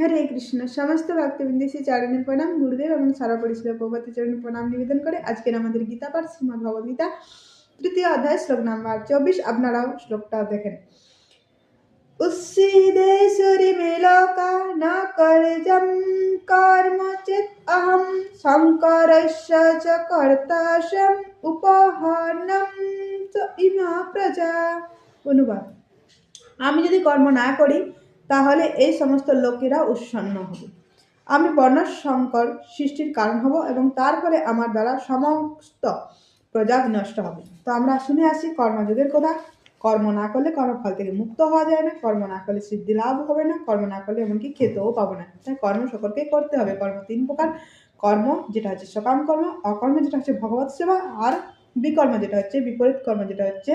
হরে কৃষ্ণ। সমস্ত ভক্তবৃন্দ শ্রী চরণে প্রণাম, গুরুদেব এবং সর্বোপরি শ্রী প্রভুপাদ চরণে প্রণাম নিবেদন করে আজকের আমাদের গীতা পাঠ শ্রীমদ্ ভগবদ গীতা তৃতীয় অধ্যায় শ্লোক নাম্বার 24। আপনারাও শ্লোকটা দেখেন। উচ্ছেদে সুরিমে লোকা না কর্জম কর্ম চেত অহম শঙ্করস্য চ কর্তাসম উপহরণম চ ইমা প্রজা। অনুবাদ: আমি যদি কর্ম না করি তাহলে এই সমস্ত লোকেরা উৎসন্ন হবে। আমি বর্ণশঙ্কর সৃষ্টির কারণ হব এবং তারপরে আমার দ্বারা সমস্ত প্রজা বিনষ্ট হবে। তো আমরা শুনে আসি কর্মযোগের কথা। কর্ম না করলে কর্মফল থেকে মুক্ত হওয়া যায় না, কর্ম না করলে সিদ্ধি লাভ হবে না, কর্ম না করলে এমনকি খেতেও পাবো না। তাই কর্ম সকলকেই করতে হবে। কর্ম 3 প্রকার: কর্ম যেটা হচ্ছে সকাম কর্ম, অকর্ম যেটা হচ্ছে ভগবত সেবা, আর বিকর্ম যেটা হচ্ছে বিপরীত কর্ম যেটা হচ্ছে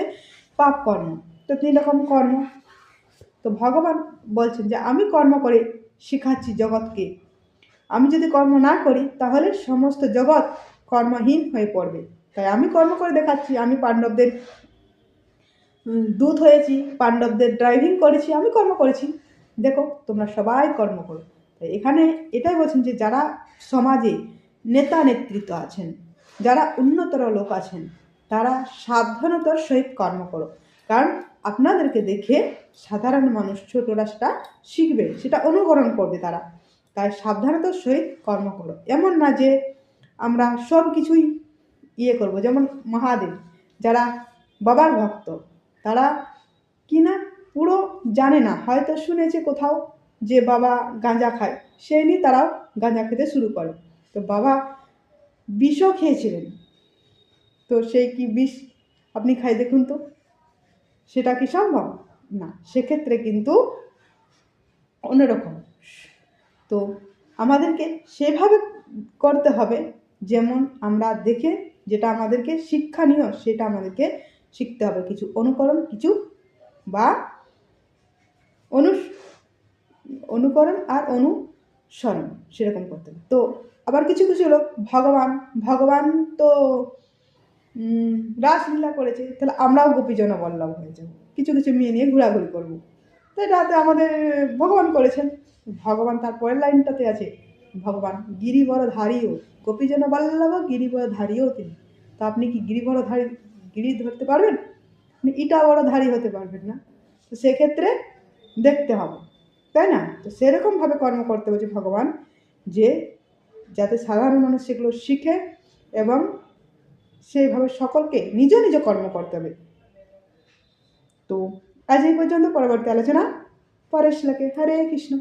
পাপ কর্ম। তো 3 রকম কর্ম। তো ভগবান বলছেন যে আমি কর্ম করে শিখাচ্ছি জগৎকে। আমি যদি কর্ম না করি তাহলে সমস্ত জগৎ কর্মহীন হয়ে পড়বে। তাই আমি কর্ম করে দেখাচ্ছি। আমি পাণ্ডবদের দূত হয়েছি, পাণ্ডবদের ড্রাইভিং করেছি, আমি কর্ম করেছি। দেখো তোমরা সবাই কর্ম করো। তাই এখানে এটাই বলছেন যে যারা সমাজে নেতা নেতৃত্ব আছেন, যারা উন্নতর লোক আছেন, তারা সাবধানতার সহিত কর্ম করো। কারণ আপনাদেরকে দেখে সাধারণ মানুষ ছোটরা সেটা শিখবে, সেটা অনুকরণ করবে তারা। তাই সাবধানতার সহিত কর্ম করো। এমন না যে আমরা সব কিছুই করবো। যেমন মহাদেব, যারা বাবার ভক্ত, তারা কিনা পুরো জানে না, হয়তো শুনেছে কোথাও যে বাবা গাঁজা খায়, সেই নিয়ে তারাও গাঁজা খেতে শুরু করে। তো বাবা বিষও খেয়েছিলেন, তো সেই কি বিষ আপনি খাই দেখুন তো, সেটা কি সম্ভব? না, সেক্ষেত্রে কিন্তু অন্যরকম। তো আমাদেরকে সেভাবে করতে হবে যেমন আমরা দেখে যেটা আমাদেরকে শিক্ষণীয় সেটা আমাদেরকে শিখতে হবে। কিছু অনুকরণ, কিছু বা অনুকরণ আর অনুসরণ সেরকম করতে হবে। তো আবার কিছু কিছু লোক ভগবান তো রাসলীলা করেছে, তাহলে আমরাও গোপীজন বল্লভ হয়ে যাবো, কিছু কিছু মেয়ে নিয়ে ঘোরাঘুরি করবো। তো এটাতে আমাদের ভগবান করেছেন। ভগবান তার পরের লাইনটাতে আছে, ভগবান গিরিবরধারীও গোপীজন বল্লভ গিরিবরধারীও তিনি। তো আপনি কি গিরি ধরতে পারবেন? আপনি ইটা বড়ধারী হতে পারবেন না। তো সেক্ষেত্রে দেখতে হবে, তাই না? তো সেরকমভাবে কর্ম করতে বলছে ভগবান, যে যাতে সাধারণ মানুষ সেগুলো শিখে এবং সেইভাবে সকলকে নিজ নিজ কর্ম করতে হবে। তো আজ এই পর্যন্ত। পরবর্তী আলোচনা পরের শ্লোকে। হরে কৃষ্ণ।